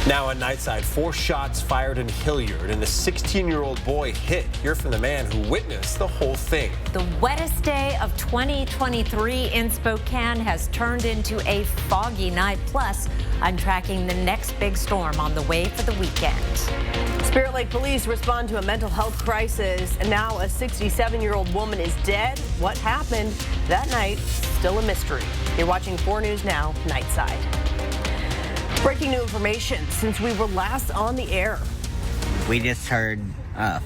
Now at Nightside, 4 shots fired in Hilliard and a 16-year-old boy hit. Hear from the man who witnessed the whole thing. The wettest day of 2023 in Spokane has turned into a foggy night. Plus, I'm tracking the next big storm on the way for the weekend. Spirit Lake police respond to a mental health crisis, and now a 67-year-old woman is dead. What happened that night? Still a mystery. You're watching 4 News Now, Nightside. Breaking new information since we were last on the air. We just heard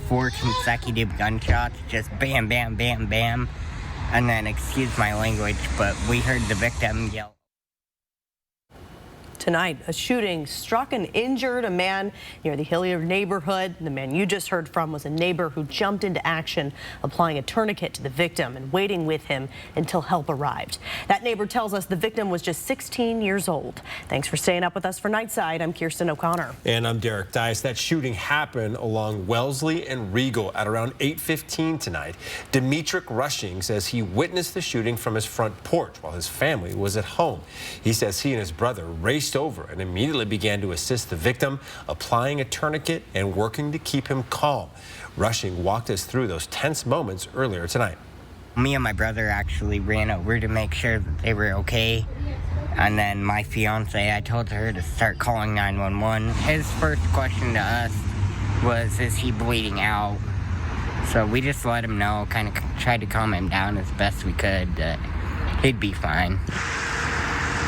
4 consecutive gunshots, just bam, bam, bam, bam. And then, excuse my language, but we heard the victim yell. Tonight, a shooting struck and injured a man near the Hilliard neighborhood. The man you just heard from was a neighbor who jumped into action, applying a tourniquet to the victim and waiting with him until help arrived. That neighbor tells us the victim was just 16 years old. Thanks for staying up with us for Nightside. I'm Kirsten O'Connor. And I'm Derek Dice. That shooting happened along Wellesley and Regal at around 8:15 tonight. Demetric Rushing says he witnessed the shooting from his front porch while his family was at home. He says he and his brother raced over and immediately began to assist the victim, applying a tourniquet and working to keep him calm. Rushing walked us through those tense moments earlier tonight. Me and my brother actually ran over to make sure that they were okay. And then my fiance, I told her to start calling 911. His first question to us was, is he bleeding out? So we just let him know, kind of tried to calm him down as best we could, that he'd be fine.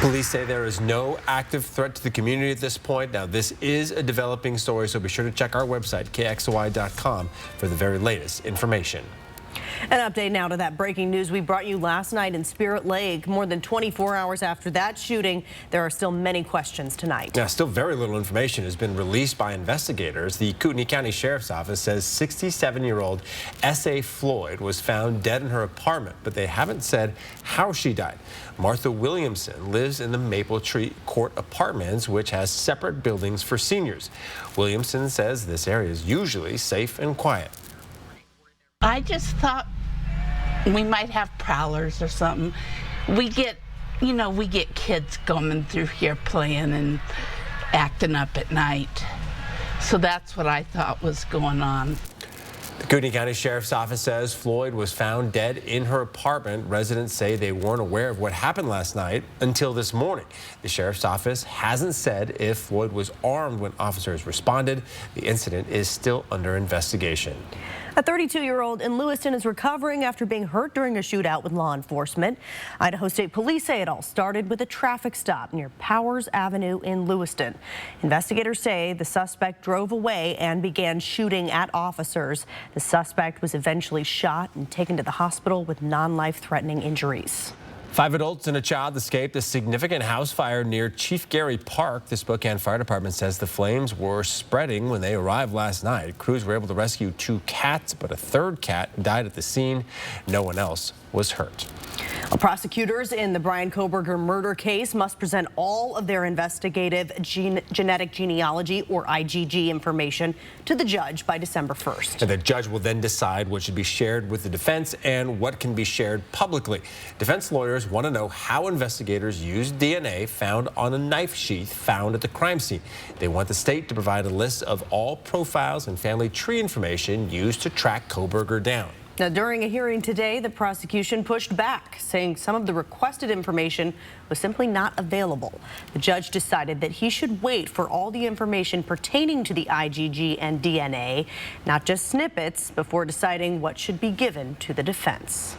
Police say there is no active threat to the community at this point. Now, this is a developing story, so be sure to check our website, kxoy.com, for the very latest information. An update now to that breaking news we brought you last night in Spirit Lake. More than 24 hours after that shooting, there are still many questions tonight. Now, still very little information has been released by investigators. The Kootenai County Sheriff's Office says 67-year-old S.A. Floyd was found dead in her apartment, but they haven't said how she died. Martha Williamson lives in the Maple Tree Court Apartments, which has separate buildings for seniors. Williamson says this area is usually safe and quiet. I just thought we might have prowlers or something. We get kids coming through here playing and acting up at night. So that's what I thought was going on. The Kootenai County Sheriff's Office says Floyd was found dead in her apartment. Residents say they weren't aware of what happened last night until this morning. The Sheriff's Office hasn't said if Floyd was armed when officers responded. The incident is still under investigation. A 32-year-old in Lewiston is recovering after being hurt during a shootout with law enforcement. Idaho State Police say it all started with a traffic stop near Powers Avenue in Lewiston. Investigators say the suspect drove away and began shooting at officers. The suspect was eventually shot and taken to the hospital with non-life-threatening injuries. 5 adults and a child escaped a significant house fire near Chief Gary Park. The Spokane Fire Department says the flames were spreading when they arrived last night. Crews were able to rescue 2 cats, but a 3rd cat died at the scene. No one else was hurt. Well, prosecutors in the Brian Kohberger murder case must present all of their investigative genetic genealogy, or IgG, information to the judge by December 1st. And the judge will then decide what should be shared with the defense and what can be shared publicly. Defense lawyers want to know how investigators used DNA found on a knife sheath found at the crime scene. They want the state to provide a list of all profiles and family tree information used to track Kohberger down. Now, during a hearing today, the prosecution pushed back, saying some of the requested information was simply not available. The judge decided that he should wait for all the information pertaining to the IgG and DNA, not just snippets, before deciding what should be given to the defense.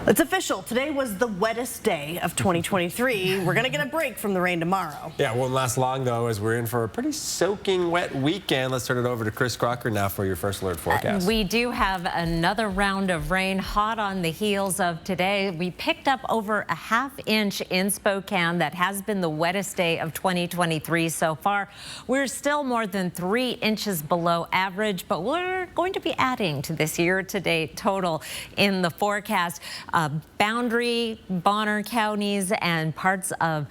It's official. Today was the wettest day of 2023. We're going to get a break from the rain tomorrow. Yeah, it won't last long, though, as we're in for a pretty soaking wet weekend. Let's turn it over to Chris Crocker now for your first alert forecast. We do have another round of rain hot on the heels of today. We picked up over a ½ inch in Spokane. That has been the wettest day of 2023 so far. We're still more than 3 inches below average, but we're going to be adding to this year-to-date total in the forecast. Boundary, Bonner counties, and parts of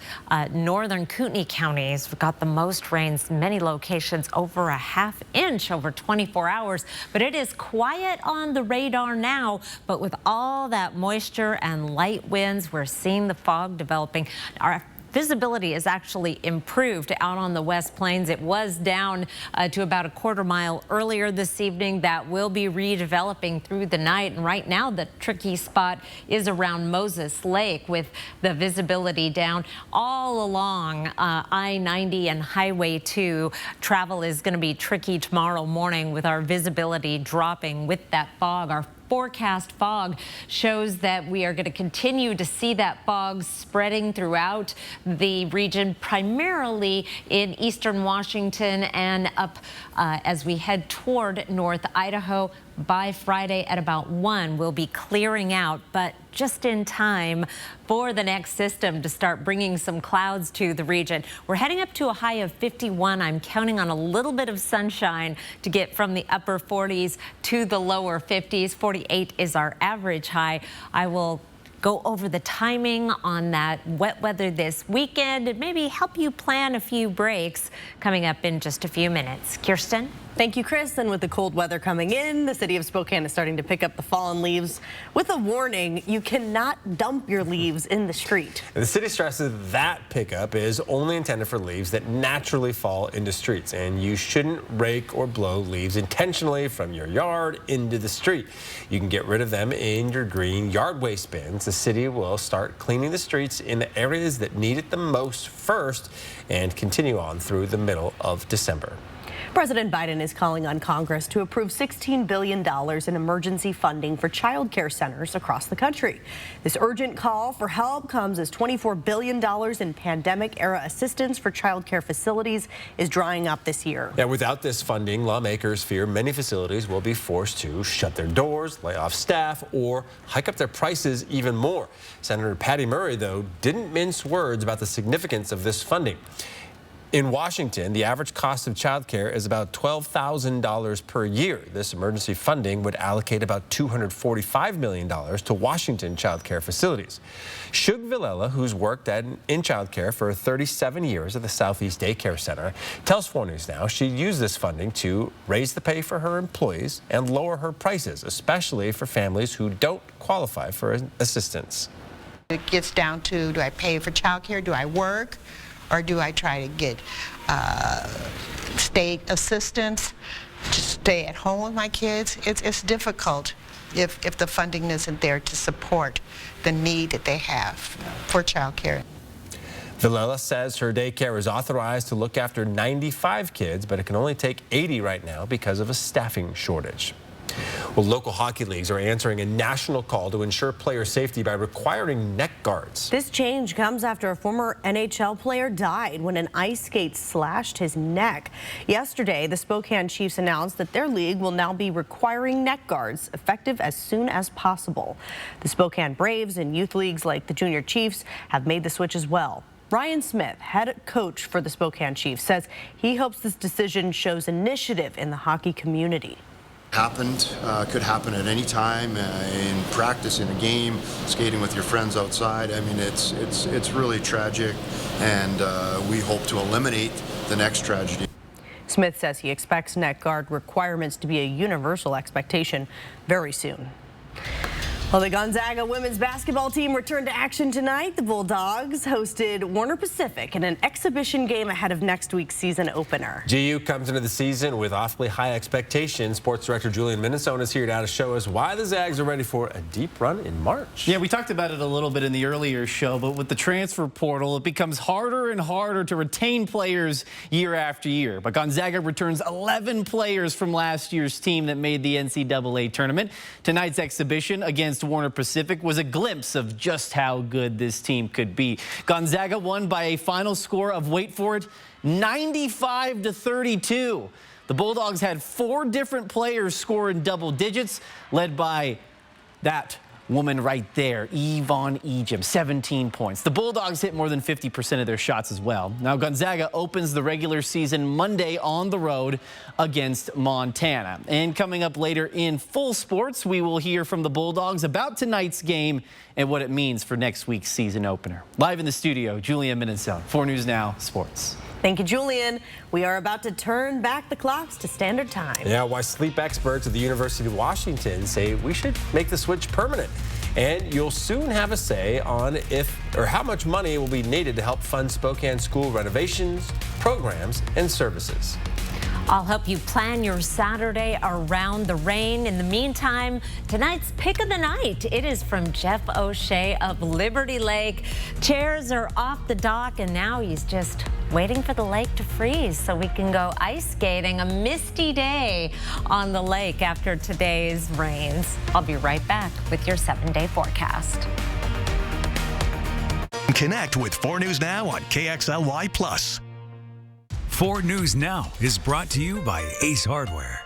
northern Kootenai counties got the most rains, many locations over a ½ inch over 24 hours. But it is quiet on the radar now. But with all that moisture and light winds, we're seeing the fog developing. Our visibility is actually improved out on the West Plains. It was down to about a quarter mile earlier this evening. That will be redeveloping through the night. And right now, the tricky spot is around Moses Lake with the visibility down all along I-90 and Highway 2. Travel is going to be tricky tomorrow morning with our visibility dropping with that fog. Our forecast fog shows that we are going to continue to see that fog spreading throughout the region, primarily in eastern Washington and up as we head toward North Idaho. By Friday at about 1, we'll be clearing out, but just in time for the next system to start bringing some clouds to the region. We're heading up to a high of 51. I'm counting on a little bit of sunshine to get from the upper 40s to the lower 50s. 48 is our average high. I will go over the timing on that wet weather this weekend and maybe help you plan a few breaks coming up in just a few minutes. Kirsten? Thank you, Chris. And with the cold weather coming in, the city of Spokane is starting to pick up the fallen leaves with a warning: you cannot dump your leaves in the street. The city stresses that pickup is only intended for leaves that naturally fall into streets, and you shouldn't rake or blow leaves intentionally from your yard into the street. You can get rid of them in your green yard waste bins. The city will start cleaning the streets in the areas that need it the most first and continue on through the middle of December. President Biden is calling on Congress to approve $16 billion in emergency funding for child care centers across the country. This urgent call for help comes as $24 billion in pandemic-era assistance for child care facilities is drying up this year. Now, without this funding, lawmakers fear many facilities will be forced to shut their doors, lay off staff, or hike up their prices even more. Senator Patty Murray, though, didn't mince words about the significance of this funding. In Washington, the average cost of child care is about $12,000 per year. This emergency funding would allocate about $245 million to Washington child care facilities. Shug Villela, who's worked in child care for 37 years at the Southeast Daycare Center, tells 4 News Now she used this funding to raise the pay for her employees and lower her prices, especially for families who don't qualify for assistance. It gets down to, do I pay for child care? Do I work? Or do I try to get state assistance to stay at home with my kids? It's difficult if the funding isn't there to support the need that they have for child care. Villela says her daycare is authorized to look after 95 kids, but it can only take 80 right now because of a staffing shortage. Well, local hockey leagues are answering a national call to ensure player safety by requiring neck guards. This change comes after a former NHL player died when an ice skate slashed his neck. Yesterday, the Spokane Chiefs announced that their league will now be requiring neck guards effective as soon as possible. The Spokane Braves and youth leagues like the Junior Chiefs have made the switch as well. Ryan Smith, head coach for the Spokane Chiefs, says he hopes this decision shows initiative in the hockey community. Could happen at any time in practice, in a game, skating with your friends outside. I mean, it's really tragic, and we hope to eliminate the next tragedy. Smith says he expects neck guard requirements to be a universal expectation very soon. Well, the Gonzaga women's basketball team returned to action tonight. The Bulldogs hosted Warner Pacific in an exhibition game ahead of next week's season opener. GU comes into the season with awfully high expectations. Sports director Julian Minnesota is here now to show us why the Zags are ready for a deep run in March. Yeah, we talked about it a little bit in the earlier show, but with the transfer portal, it becomes harder and harder to retain players year after year. But Gonzaga returns 11 players from last year's team that made the NCAA tournament. Tonight's exhibition against Warner Pacific was a glimpse of just how good this team could be. Gonzaga won by a final score of, wait for it, 95-32. The Bulldogs had 4 different players score in double digits, led by that woman right there, Yvonne Ejim, 17 points. The Bulldogs hit more than 50% of their shots as well. Now Gonzaga opens the regular season Monday on the road against Montana. And coming up later in Full Sports, we will hear from the Bulldogs about tonight's game and what it means for next week's season opener. Live in the studio, Julian Minnesota, 4 News Now Sports. Thank you, Julian. We are about to turn back the clocks to standard time. Yeah, why sleep experts at the University of Washington say we should make the switch permanent. And you'll soon have a say on if or how much money will be needed to help fund Spokane school renovations, programs, and services. I'll help you plan your Saturday around the rain. In the meantime, tonight's pick of the night, it is from Jeff O'Shea of Liberty Lake. Chairs are off the dock, and now he's just waiting for the lake to freeze so we can go ice skating. A misty day on the lake after today's rains. I'll be right back with your 7-day forecast. Connect with 4 News Now on KXLY+. 4 News Now is brought to you by Ace Hardware.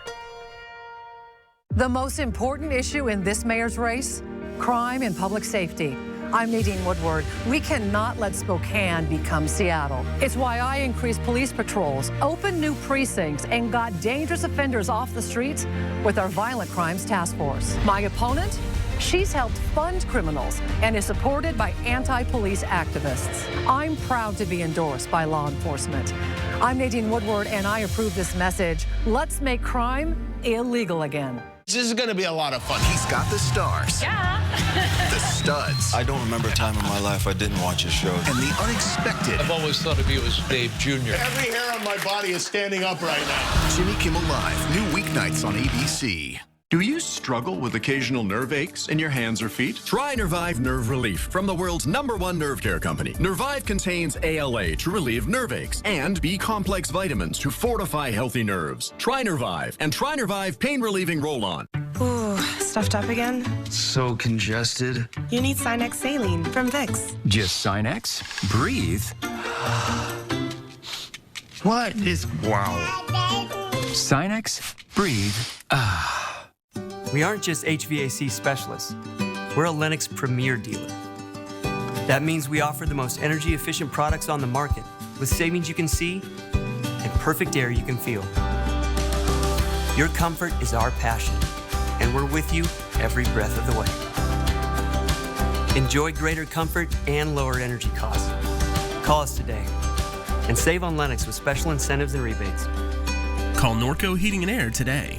The most important issue in this mayor's race, crime and public safety. I'm Nadine Woodward. We cannot let Spokane become Seattle. It's why I increased police patrols, opened new precincts, and got dangerous offenders off the streets with our Violent Crimes Task Force. My opponent? She's helped fund criminals and is supported by anti-police activists. I'm proud to be endorsed by law enforcement. I'm Nadine Woodward, and I approve this message. Let's make crime illegal again. This is going to be a lot of fun. He's got the stars. Yeah. The studs. I don't remember a time in my life I didn't watch his show. And the unexpected. I've always thought of you as Dave Jr. Every hair on my body is standing up right now. Jimmy Kimmel Live, new weeknights on ABC. Do you struggle with occasional nerve aches in your hands or feet? Try Nervive Nerve Relief from the world's #1 nerve care company. Nervive contains ALA to relieve nerve aches and B-complex vitamins to fortify healthy nerves. Try Nervive and try Nervive Pain Relieving Roll-On. Ooh, stuffed up again? So congested. You need Sinex Saline from Vicks. Just Sinex, breathe. What is... Wow. Sinex, breathe. We aren't just HVAC specialists. We're a Lennox Premier dealer. That means we offer the most energy-efficient products on the market with savings you can see and perfect air you can feel. Your comfort is our passion, and we're with you every breath of the way. Enjoy greater comfort and lower energy costs. Call us today and save on Lennox with special incentives and rebates. Call Norco Heating and Air today.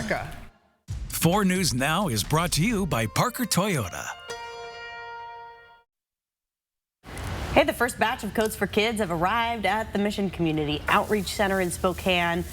America. 4 News Now is brought to you by Parker Toyota. Hey, the first batch of coats for kids have arrived at the Mission Community Outreach Center in Spokane.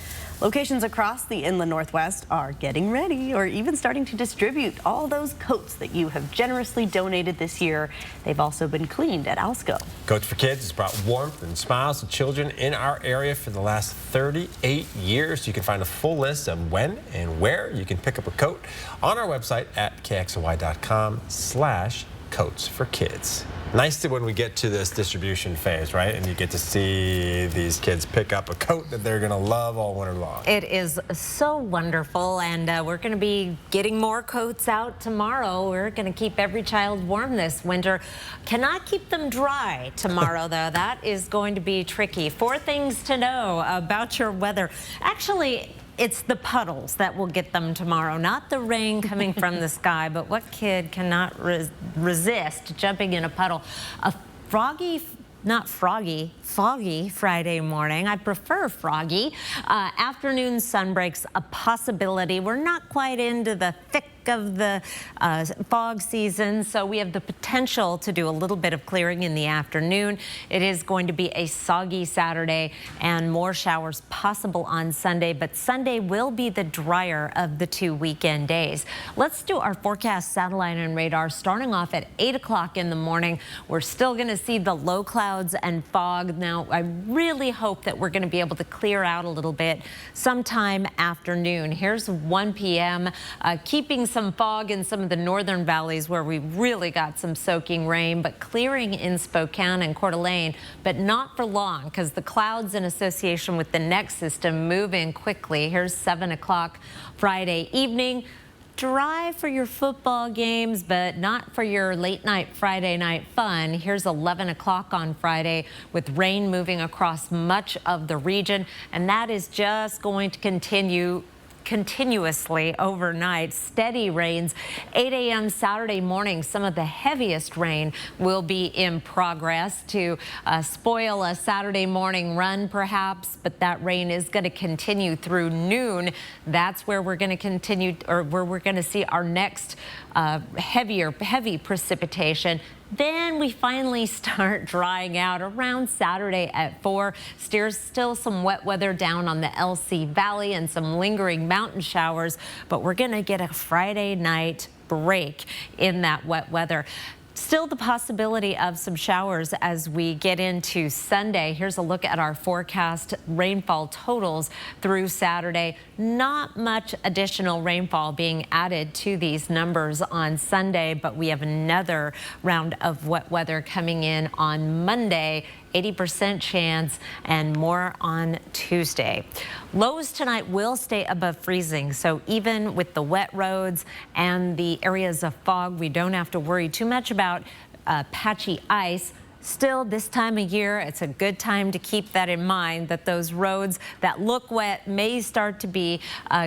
Locations across the Inland Northwest are getting ready or even starting to distribute all those coats that you have generously donated this year. They've also been cleaned at Alsco. Coats for Kids has brought warmth and smiles to children in our area for the last 38 years. You can find a full list of when and where you can pick up a coat on our website at kxly.com/coats for kids. Nice to when we get to this distribution phase, right? And you get to see these kids pick up a coat that they're going to love all winter long. It is so wonderful, and we're going to be getting more coats out tomorrow. We're going to keep every child warm this winter. Cannot keep them dry tomorrow, though. That is going to be tricky. 4 things to know about your weather. Actually, it's the puddles that will get them tomorrow, not the rain coming from the sky. But what kid cannot resist jumping in a puddle? A foggy Friday morning. I prefer froggy. Afternoon sun breaks a possibility. We're not quite into the thick of the fog season, so we have the potential to do a little bit of clearing in the afternoon. It is going to be a soggy Saturday and more showers possible on Sunday, but Sunday will be the drier of the 2 weekend days. Let's do our forecast satellite and radar starting off at 8 o'clock in the morning. We're still going to see the low clouds and fog. Now, I really hope that we're going to be able to clear out a little bit sometime afternoon. Here's 1 p.m. Keeping some fog in some of the northern valleys where we really got some soaking rain, but clearing in Spokane and Coeur d'Alene, but not for long because the clouds in association with the next system move in quickly. Here's 7 o'clock Friday evening. Dry for your football games, but not for your late night Friday night fun. Here's 11 o'clock on Friday with rain moving across much of the region, and that is just going to continue continuously overnight. Steady rains. 8 a.m. Saturday morning, some of the heaviest rain will be in progress to spoil a Saturday morning run perhaps, but that rain is going to continue through noon. That's where we're going to continue, or where we're going to see our next heavy precipitation. Then we finally start drying out around Saturday at 4. Still some wet weather down on the LC Valley and some lingering mountain showers, but we're going to get a Friday night break in that wet weather. Still the possibility of some showers as we get into Sunday. Here's a look at our forecast rainfall totals through Saturday. Not much additional rainfall being added to these numbers on Sunday, but we have another round of wet weather coming in on Monday. 80% chance and more on Tuesday. Lows tonight will stay above freezing, so even with the wet roads and the areas of fog, we don't have to worry too much about patchy ice. Still, this time of year, it's a good time to keep that in mind, that those roads that look wet may start to be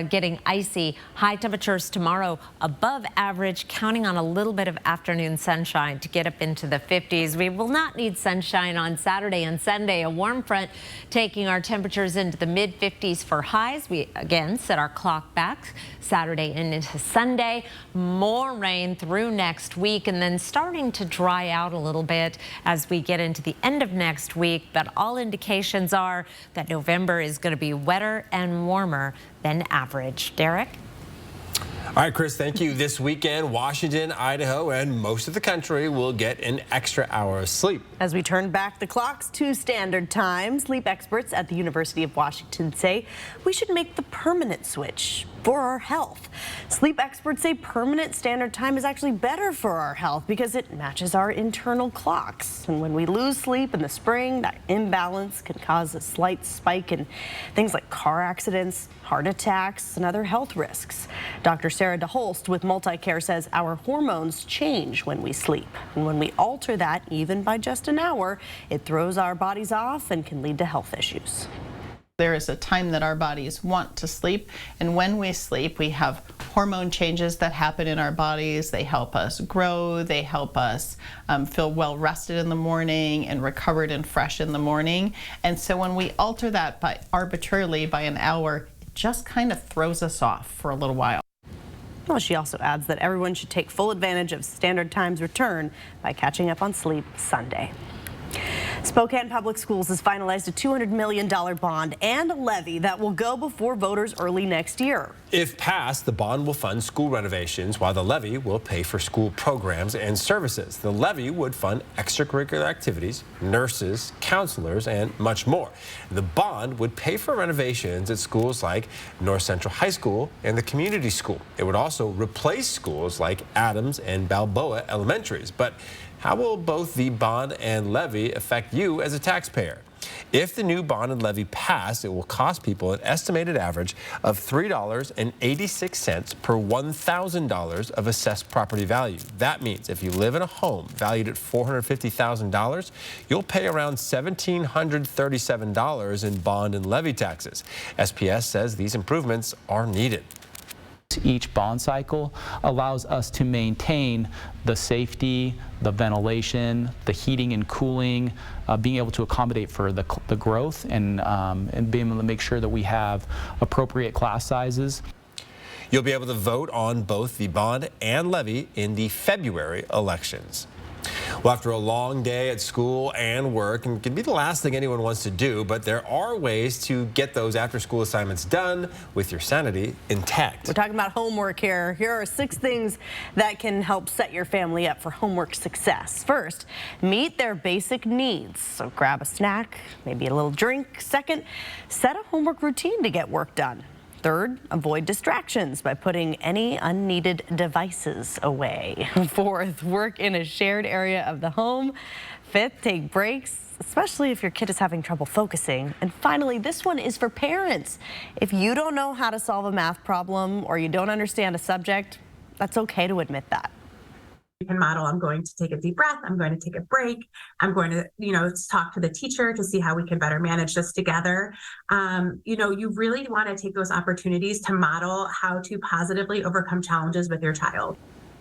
getting icy. High temperatures tomorrow above average, counting on a little bit of afternoon sunshine to get up into the 50s. We will not need sunshine on Saturday and Sunday. A warm front taking our temperatures into the mid 50s for highs. We again set our clock back Saturday and into Sunday. More rain through next week and then starting to dry out a little bit as we get into the end of next week, but all indications are that November is going to be wetter and warmer than average. Derek? All right, Chris, thank you. This weekend, Washington, Idaho, and most of the country will get an extra hour of sleep. As we turn back the clocks to standard time, sleep experts at the University of Washington say we should make the permanent switch for our health. Sleep experts say permanent standard time is actually better for our health because it matches our internal clocks. And when we lose sleep in the spring, that imbalance can cause a slight spike in things like car accidents, heart attacks, and other health risks. Dr. Sarah DeHolst with Multicare says our hormones change when we sleep. And when we alter that, even by just an hour, it throws our bodies off and can lead to health issues. There is a time that our bodies want to sleep, and when we sleep, we have hormone changes that happen in our bodies. They help us grow, they help us feel well rested in the morning and recovered and fresh in the morning. And so when we alter that arbitrarily by an hour, it just kind of throws us off for a little while. Well, she also adds that everyone should take full advantage of Standard Time's return by catching up on sleep Sunday. Spokane Public Schools has finalized a $200 million bond and a levy that will go before voters early next year. If passed, the bond will fund school renovations, while the levy will pay for school programs and services. The levy would fund extracurricular activities, nurses, counselors, and much more. The bond would pay for renovations at schools like North Central High School and the community school. It would also replace schools like Adams and Balboa Elementaries. But how will both the bond and levy affect you as a taxpayer? If the new bond and levy pass, it will cost people an estimated average of $3.86 per $1,000 of assessed property value. That means if you live in a home valued at $450,000, you'll pay around $1,737 in bond and levy taxes. SPS says these improvements are needed. Each bond cycle allows us to maintain the safety, the ventilation, the heating and cooling, being able to accommodate for the growth and being able to make sure that we have appropriate class sizes. You'll be able to vote on both the bond and levy in the February elections. Well, after a long day at school and work, and it can be the last thing anyone wants to do, but there are ways to get those after-school assignments done with your sanity intact. We're talking about homework here. Here are 6 things that can help set your family up for homework success. First, meet their basic needs. So grab a snack, maybe a little drink. Second, set a homework routine to get work done. Third, avoid distractions by putting any unneeded devices away. Fourth, work in a shared area of the home. Fifth, take breaks, especially if your kid is having trouble focusing. And finally, this one is for parents. If you don't know how to solve a math problem or you don't understand a subject, that's okay to admit that. You can model, I'm going to take a deep breath, I'm going to take a break, I'm going to, talk to the teacher to see how we can better manage this together. You really want to take those opportunities to model how to positively overcome challenges with your child.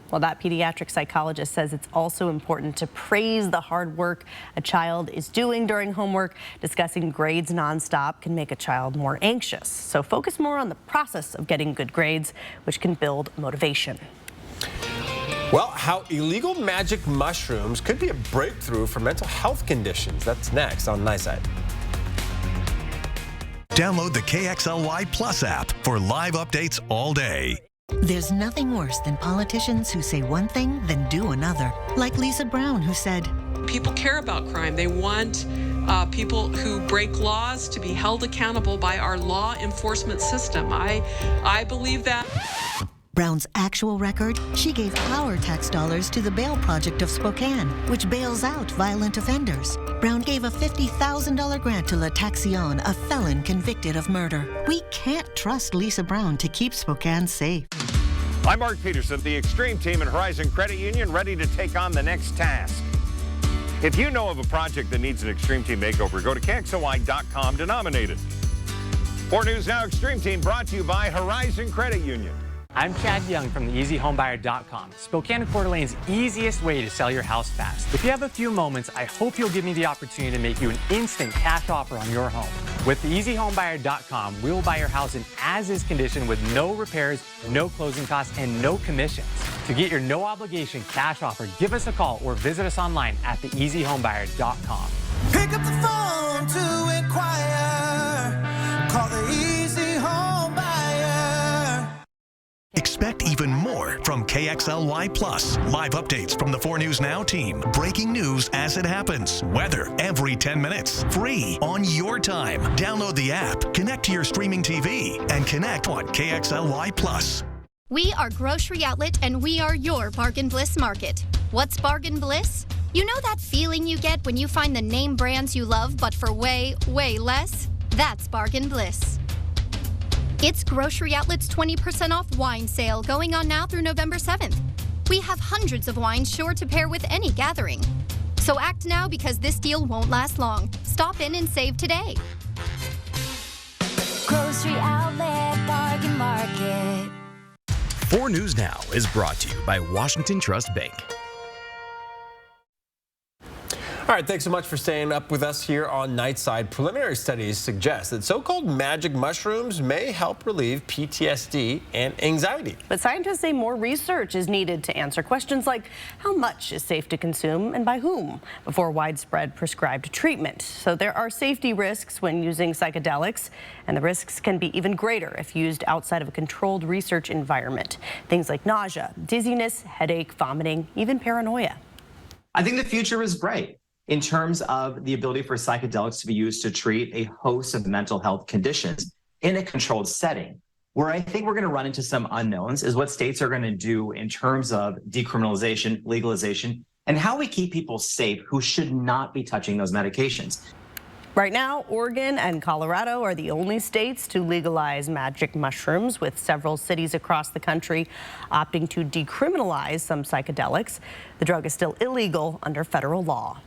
Well, that pediatric psychologist says it's also important to praise the hard work a child is doing during homework. Discussing grades nonstop can make a child more anxious. So focus more on the process of getting good grades, which can build motivation. Well, how illegal magic mushrooms could be a breakthrough for mental health conditions. That's next on Nightside. Download the KXLY Plus app for live updates all day. There's nothing worse than politicians who say one thing then do another. Like Lisa Brown, who said, "People care about crime. They want people who break laws to be held accountable by our law enforcement system." I believe that. Brown's actual record, she gave our tax dollars to the Bail Project of Spokane, which bails out violent offenders. Brown gave a $50,000 grant to La Taxion, a felon convicted of murder. We can't trust Lisa Brown to keep Spokane safe. I'm Mark Peterson, the Extreme Team at Horizon Credit Union, ready to take on the next task. If you know of a project that needs an Extreme Team makeover, go to KXLY.com denominated. 4 News Now Extreme Team brought to you by Horizon Credit Union. I'm Chad Young from the EasyHomebuyer.com, Spokane and Coeur d'Alene's easiest way to sell your house fast. If you have a few moments, I hope you'll give me the opportunity to make you an instant cash offer on your home. With the EasyHomebuyer.com, we'll buy your house in as-is condition with no repairs, no closing costs, and no commissions. To get your no-obligation cash offer, give us a call or visit us online at theeasyhomebuyer.com. Pick up the phone to inquire. Call the Easy Home Buyer. Expect even more from KXLY Plus. Live updates from the 4 News Now team. Breaking news as it happens. Weather every 10 minutes. Free on your time. Download the app, connect to your streaming TV, and connect on KXLY Plus. We are Grocery Outlet, and we are your Bargain Bliss Market. What's Bargain Bliss? You know that feeling you get when you find the name brands you love, but for way, way less? That's Bargain Bliss. It's Grocery Outlet's 20% off wine sale going on now through November 7th. We have hundreds of wines sure to pair with any gathering. So act now because this deal won't last long. Stop in and save today. Grocery Outlet Bargain Market. 4 News Now is brought to you by Washington Trust Bank. All right, thanks so much for staying up with us here on Nightside. Preliminary studies suggest that so-called magic mushrooms may help relieve PTSD and anxiety. But scientists say more research is needed to answer questions like how much is safe to consume and by whom before widespread prescribed treatment. So there are safety risks when using psychedelics, and the risks can be even greater if used outside of a controlled research environment. Things like nausea, dizziness, headache, vomiting, even paranoia. I think the future is bright in terms of the ability for psychedelics to be used to treat a host of mental health conditions in a controlled setting. Where I think we're going to run into some unknowns is what states are going to do in terms of decriminalization, legalization, and how we keep people safe who should not be touching those medications. Right now, Oregon and Colorado are the only states to legalize magic mushrooms, with several cities across the country opting to decriminalize some psychedelics. The drug is still illegal under federal law.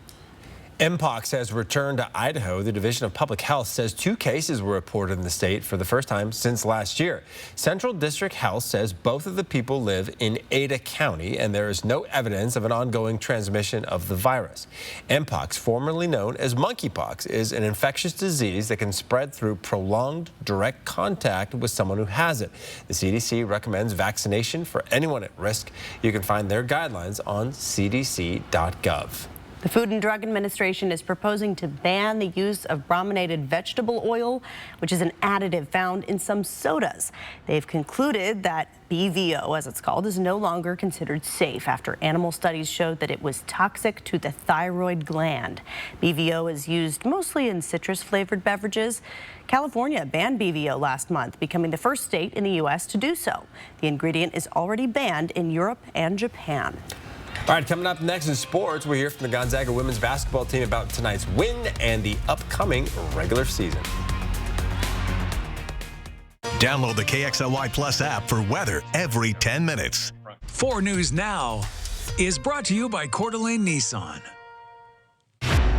Mpox has returned to Idaho. The Division of Public Health says 2 cases were reported in the state for the first time since last year. Central District Health says both of the people live in Ada County, and there is no evidence of an ongoing transmission of the virus. Mpox, formerly known as monkeypox, is an infectious disease that can spread through prolonged direct contact with someone who has it. The CDC recommends vaccination for anyone at risk. You can find their guidelines on cdc.gov. The Food and Drug Administration is proposing to ban the use of brominated vegetable oil, which is an additive found in some sodas. They've concluded that BVO, as it's called, is no longer considered safe after animal studies showed that it was toxic to the thyroid gland. BVO is used mostly in citrus-flavored beverages. California banned BVO last month, becoming the first state in the U.S. to do so. The ingredient is already banned in Europe and Japan. All right, coming up next in sports, we'll hear from the Gonzaga women's basketball team about tonight's win and the upcoming regular season. Download the KXLY Plus app for weather every 10 minutes. 4 News Now. is brought to you by Coeur d'Alene Nissan.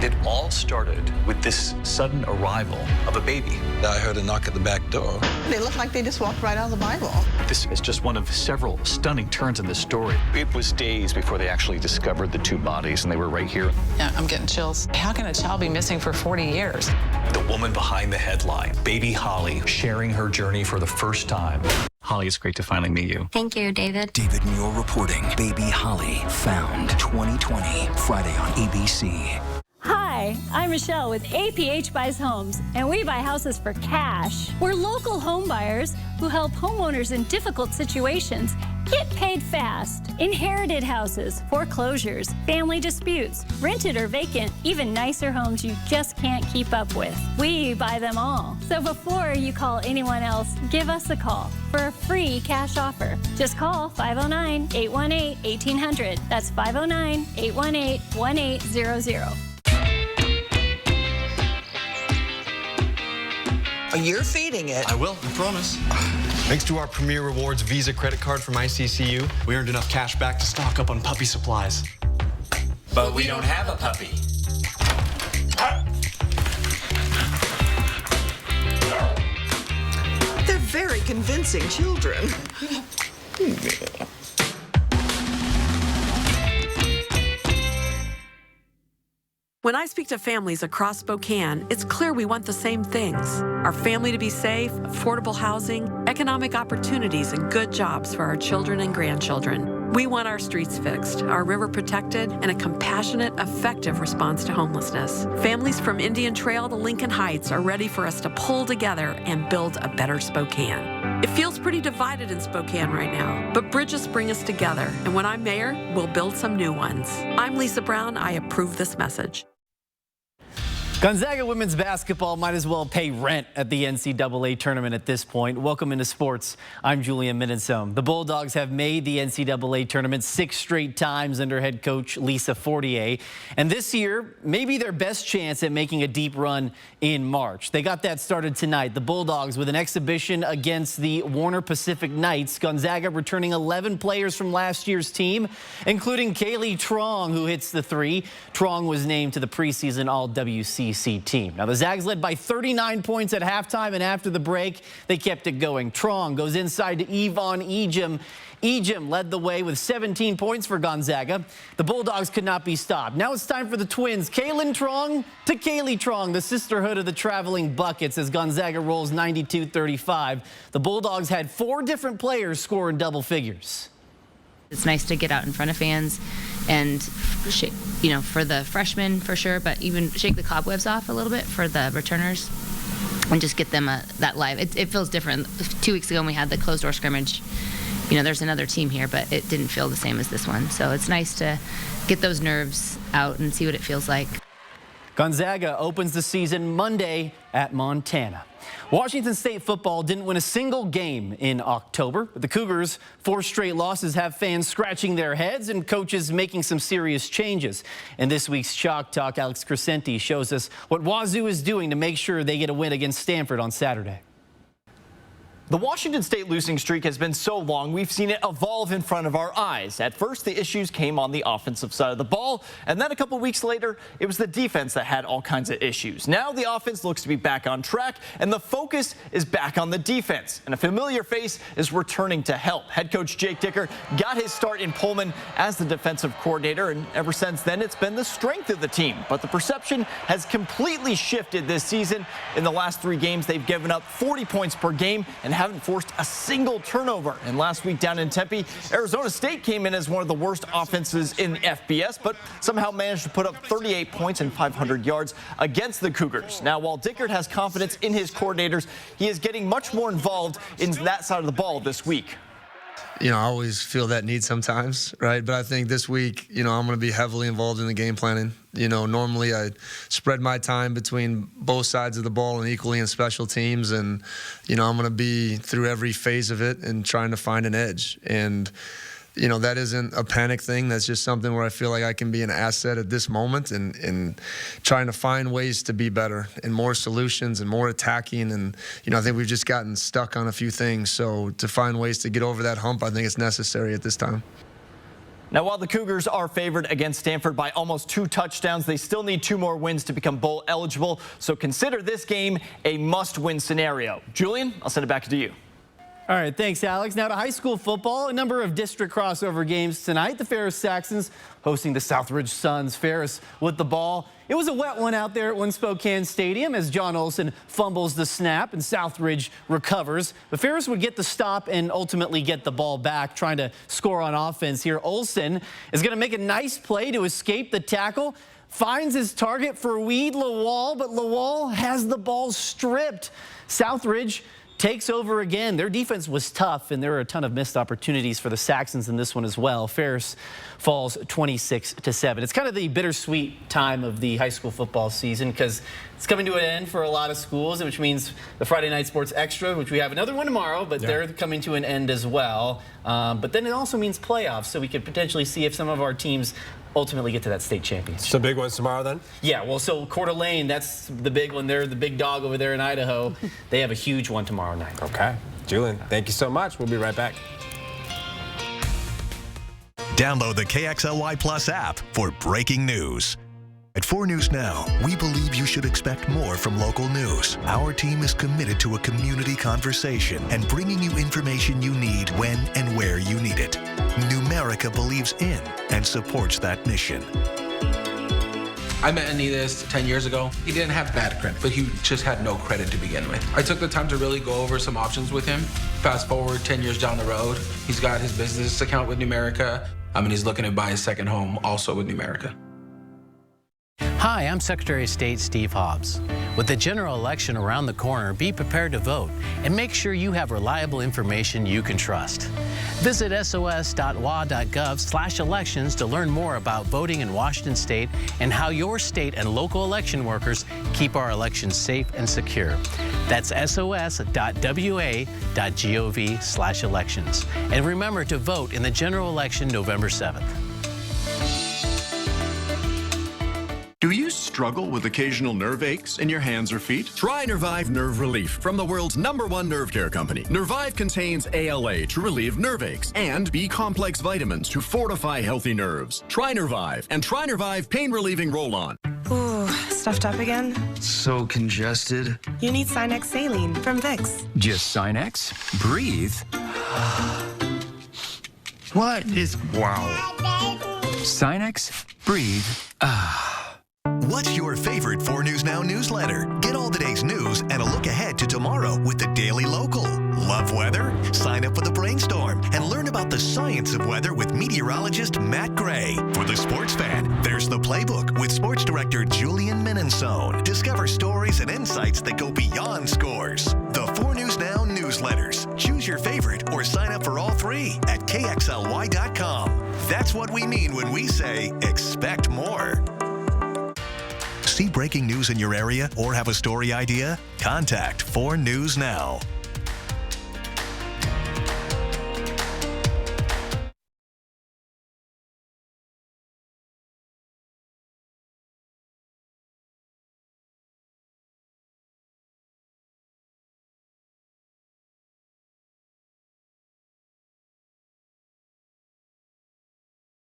It all started with this sudden arrival of a baby. I heard a knock at the back door. They look like they just walked right out of the Bible. This is just one of several stunning turns in this story. It was days before they actually discovered the two bodies, and they were right here. Yeah, I'm getting chills. How can a child be missing for 40 years? The woman behind the headline, baby Holly, sharing her journey for the first time. Holly, it's great to finally meet you. Thank you, David. David Muir reporting. Baby Holly found 2020, Friday on ABC. Hi, I'm Michelle with APH Buys Homes, and we buy houses for cash. We're local home buyers who help homeowners in difficult situations get paid fast. Inherited houses, foreclosures, family disputes, rented or vacant, even nicer homes you just can't keep up with. We buy them all. So before you call anyone else, give us a call for a free cash offer. Just call 509-818-1800. That's 509-818-1800. You're feeding it. I will, I promise. Thanks to our Premier Rewards Visa credit card from ICCU, we earned enough cash back to stock up on puppy supplies. But we don't have a puppy. They're very convincing children. When I speak to families across Spokane, it's clear we want the same things. Our family to be safe, affordable housing, economic opportunities, and good jobs for our children and grandchildren. We want our streets fixed, our river protected, and a compassionate, effective response to homelessness. Families from Indian Trail to Lincoln Heights are ready for us to pull together and build a better Spokane. It feels pretty divided in Spokane right now, but bridges bring us together, and when I'm mayor, we'll build some new ones. I'm Lisa Brown. I approve this message. Gonzaga women's basketball might as well pay rent at the NCAA tournament at this point. Welcome into sports. I'm Julian Minnesome. The Bulldogs have made the NCAA tournament 6 straight times under head coach Lisa Fortier. And this year, maybe their best chance at making a deep run in March. They got that started tonight. The Bulldogs with an exhibition against the Warner Pacific Knights. Gonzaga returning 11 players from last year's team, including Kaylee Trong, who hits the 3. Trong was named to the preseason All-WCC team. Now the Zags led by 39 points at halftime, and after the break, they kept it going. Trong goes inside to Yvonne Ejim. Ejim led the way with 17 points for Gonzaga. The Bulldogs could not be stopped. Now it's time for the twins. Kaylin Trong to Kaylee Trong, the sisterhood of the traveling buckets, as Gonzaga rolls 92-35. The Bulldogs had 4 different players score in double figures. It's nice to get out in front of fans and, you know, for the freshmen for sure, but even shake the cobwebs off a little bit for the returners and just get them that live. It feels different. 2 weeks ago when we had the closed door scrimmage, you know, there's another team here, but it didn't feel the same as this one. So it's nice to get those nerves out and see what it feels like. Gonzaga opens the season Monday at Montana. Washington State football didn't win a single game in October, but the Cougars' 4 straight losses have fans scratching their heads and coaches making some serious changes. In this week's Chalk Talk, Alex Crescenti shows us what Wazoo is doing to make sure they get a win against Stanford on Saturday. The Washington State losing streak has been so long, we've seen it evolve in front of our eyes. At first, the issues came on the offensive side of the ball, and then a couple weeks later, it was the defense that had all kinds of issues. Now the offense looks to be back on track, and the focus is back on the defense. And a familiar face is returning to help. Head coach Jake Dicker got his start in Pullman as the defensive coordinator, and ever since then, it's been the strength of the team. But the perception has completely shifted this season. In the last 3 games, they've given up 40 points per game and haven't forced a single turnover. And last week down in Tempe, Arizona State came in as one of the worst offenses in the FBS, but somehow managed to put up 38 points and 500 yards against the Cougars. Now, while Dickert has confidence in his coordinators, he is getting much more involved in that side of the ball this week. You know, I always feel that need sometimes, right? But I think this week, you know, I'm going to be heavily involved in the game planning. You know, normally I spread my time between both sides of the ball and equally in special teams. And, you know, I'm going to be through every phase of it and trying to find an edge. And, you know, that isn't a panic thing. That's just something where I feel like I can be an asset at this moment and trying to find ways to be better and more solutions and more attacking. And, you know, I think we've just gotten stuck on a few things. So to find ways to get over that hump, I think it's necessary at this time. Now, while the Cougars are favored against Stanford by almost 2 touchdowns, they still need 2 more wins to become bowl eligible. So consider this game a must-win scenario. Julian, I'll send it back to you. All right, thanks, Alex. Now to high school football, a number of district crossover games tonight. The Ferris Saxons hosting the Southridge Suns. Ferris with the ball. It was a wet one out there at One Spokane Stadium as John Olsen fumbles the snap and Southridge recovers. But Ferris would get the stop and ultimately get the ball back, trying to score on offense here. Olsen is going to make a nice play to escape the tackle. Finds his target for Weed Lawal, but Lawal has the ball stripped. Southridge takes over again. Their defense was tough, and there were a ton of missed opportunities for the Saxons in this one as well. Ferris falls 26-7. It's kind of the bittersweet time of the high school football season because it's coming to an end for a lot of schools, which means the Friday Night Sports Extra, which we have another one tomorrow, but they're coming to an end as well. But then it also means playoffs, so we could potentially see if some of our teams ultimately get to that state championship. Some big ones tomorrow then? Yeah, well, so Coeur d'Alene, that's the big one. They're the big dog over there in Idaho. They have a huge one tomorrow night. Okay. Julian, thank you so much. We'll be right back. Download the KXLY Plus app for breaking news. At 4 News Now, we believe you should expect more from local news. Our team is committed to a community conversation and bringing you information you need when and where you need it. Numerica believes in and supports that mission. I met Anidas 10 years ago. He didn't have bad credit, but he just had no credit to begin with. I took the time to really go over some options with him. Fast forward 10 years down the road, he's got his business account with Numerica. He's looking to buy a second home also with Numerica. Hi, I'm Secretary of State Steve Hobbs. With the general election around the corner, be prepared to vote and make sure you have reliable information you can trust. Visit sos.wa.gov/elections to learn more about voting in Washington State and how your state and local election workers keep our elections safe and secure. That's sos.wa.gov/elections. And remember to vote in the general election November 7th. Do you struggle with occasional nerve aches in your hands or feet? Try Nervive Nerve Relief from the world's #1 nerve care company. Nervive contains ALA to relieve nerve aches and B-complex vitamins to fortify healthy nerves. Try Nervive and try Nervive Pain Relieving Roll-On. Ooh, stuffed up again? So congested. You need Sinex Saline from Vicks. Just Sinex? Breathe. What is... Wow. Sinex? Breathe. What's your favorite 4 News Now newsletter? Get all the day's news and a look ahead to tomorrow with the Daily Local. Love weather? Sign up for the Brainstorm and learn about the science of weather with meteorologist Matt Gray. For the sports fan, there's the Playbook with sports director Julian Minensone. Discover stories and insights that go beyond scores. The 4 News Now newsletters. Choose your favorite or sign up for all 3 at KXLY.com. That's what we mean when we say expect more. See breaking news in your area or have a story idea? Contact 4 News Now.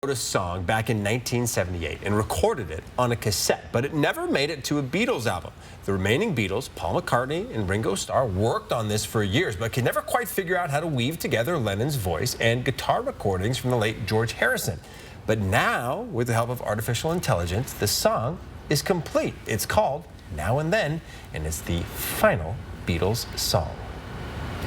Wrote a song back in 1978 and recorded it on a cassette, but it never made it to a Beatles album. The remaining Beatles, Paul McCartney and Ringo Starr, worked on this for years, but could never quite figure out how to weave together Lennon's voice and guitar recordings from the late George Harrison. But now, with the help of artificial intelligence, the song is complete. It's called Now and Then, and it's the final Beatles song.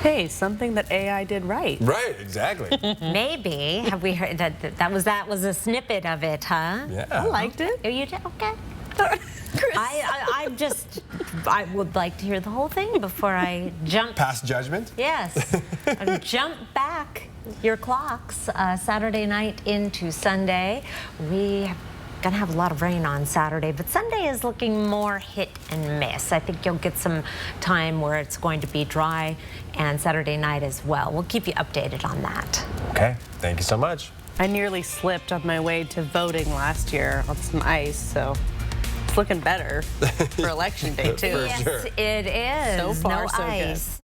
Hey, something that AI did right. Right, exactly. Maybe. Have we heard that was a snippet of it, huh? Yeah. I liked it. Oh, you did? Okay. I would like to hear the whole thing before I jump. Pass judgment? Yes. Jump back your clocks Saturday night into Sunday. We gonna have a lot of rain on Saturday, but Sunday is looking more hit and miss. I think you'll get some time where it's going to be dry, and Saturday night as well. We'll keep you updated on that. Okay, thank you so much. I nearly slipped on my way to voting last year on some ice, so it's looking better for election day too. Yes, it is. So far, no so ice. good.